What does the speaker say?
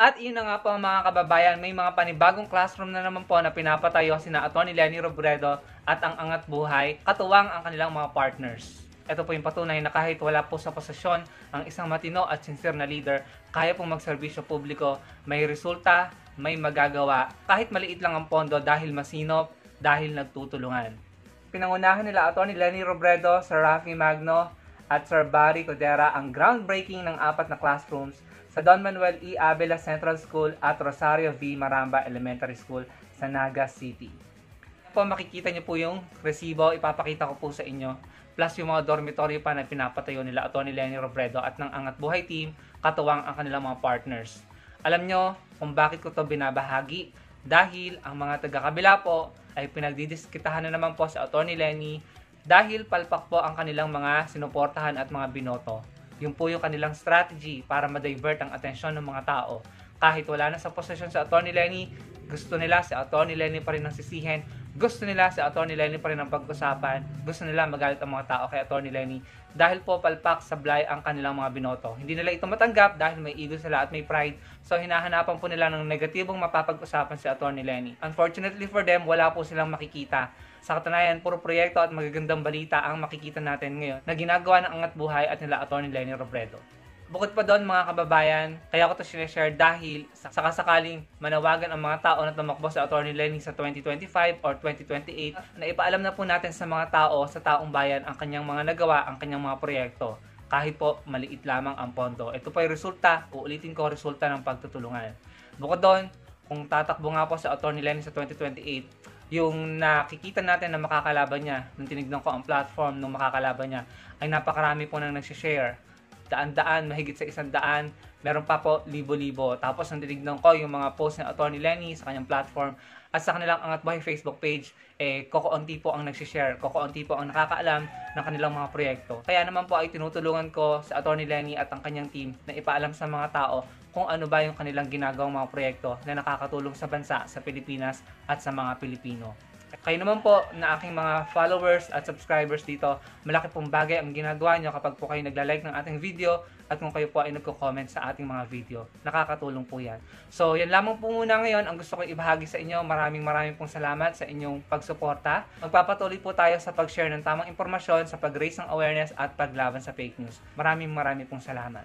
At yun na nga po mga kababayan, may mga panibagong classroom na naman po na pinapatayo sina Atty. Leni Robredo at ang Angat Buhay, katuwang ang kanilang mga partners. Ito po yung patunay na kahit wala po sa posisyon ang isang matino at sincere na leader, kaya pong magserbisyo publiko, may resulta, may magagawa, kahit maliit lang ang pondo dahil masinop, dahil nagtutulungan. Pinangunahan nila Atty. Leni Robredo, Sir Rafi Magno at Sir Barry Codera ang groundbreaking ng 4 na classrooms sa Don Manuel E. Abela Central School at Rosario V. Maramba Elementary School sa Naga City. Po makikita niyo po yung resibo, ipapakita ko po sa inyo, plus yung mga dormitory pa na pinapatayo nila Atty. Leni Robredo at ng Angat Buhay team, katuwang ang kanilang mga partners. Alam nyo kung bakit ko to binabahagi? Dahil ang mga taga-kabila po ay pinagdidiskitahan na naman po sa Atty. Leni dahil palpak po ang kanilang mga sinuportahan at mga binoto. Yung po yung kanilang strategy para ma-divert ang atensyon ng mga tao. Kahit wala na sa posisyon sa Atty. Leni, gusto nila si Atty. Leni pa rin ang sisihin. Gusto nila si Atty. Leni pa rin ang pag-usapan. Gusto nila magalit ang mga tao kay Atty. Leni. Dahil po palpak sablay ang kanilang mga binoto. Hindi nila ito matanggap dahil may ego sila at may pride. So hinahanapan po nila ng negatibong mapapag-usapan si Atty. Leni. Unfortunately for them, wala po silang makikita. Sa katunayan, puro proyekto at magagandang balita ang makikita natin ngayon na ginagawa ng Angat Buhay at nila Atty. Leni Robredo. Bukod pa doon mga kababayan, kaya ko ito sinishare dahil sakasakaling manawagan ang mga tao na tumakbo sa Atty. Leni sa 2025 or 2028 na ipaalam na po natin sa mga tao, sa taong bayan ang kanyang mga nagawa, ang kanyang mga proyekto. Kahit po maliit lamang ang pondo. Ito po ay resulta, uulitin ko, resulta ng pagtutulungan. Bukod doon, kung tatakbo nga po sa Atty. Leni sa 2028, yung nakikita natin na makakalaban niya, nung tinignan ko ang platform nung makakalaban niya, ay napakarami po nang nagsishare. Daan-daan, mahigit sa 100, meron pa po libo-libo. Tapos nung tinignan ko yung mga post ng Atty. Leni sa kanyang platform at sa kanilang Angat Buhay Facebook page, kokoonti po ang nagsishare, kokoonti po ang nakakaalam ng kanilang mga proyekto. Kaya naman po ay tinutulungan ko sa Atty. Leni at ang kanyang team na ipaalam sa mga tao kung ano ba yung kanilang ginagawang mga proyekto na nakakatulong sa bansa, sa Pilipinas at sa mga Pilipino. Kayo naman po na aking mga followers at subscribers dito, malaki pong bagay ang ginagawa nyo kapag po kayo nagla-like ng ating video at kung kayo po ay nagko-comment sa ating mga video. Nakakatulong po yan. So yan lamang po muna ngayon ang gusto ko ibahagi sa inyo. Maraming pong salamat sa inyong pagsuporta. Magpapatuloy po tayo sa pag-share ng tamang impormasyon, sa pag-raise ng awareness at paglaban sa fake news. Maraming pong salamat.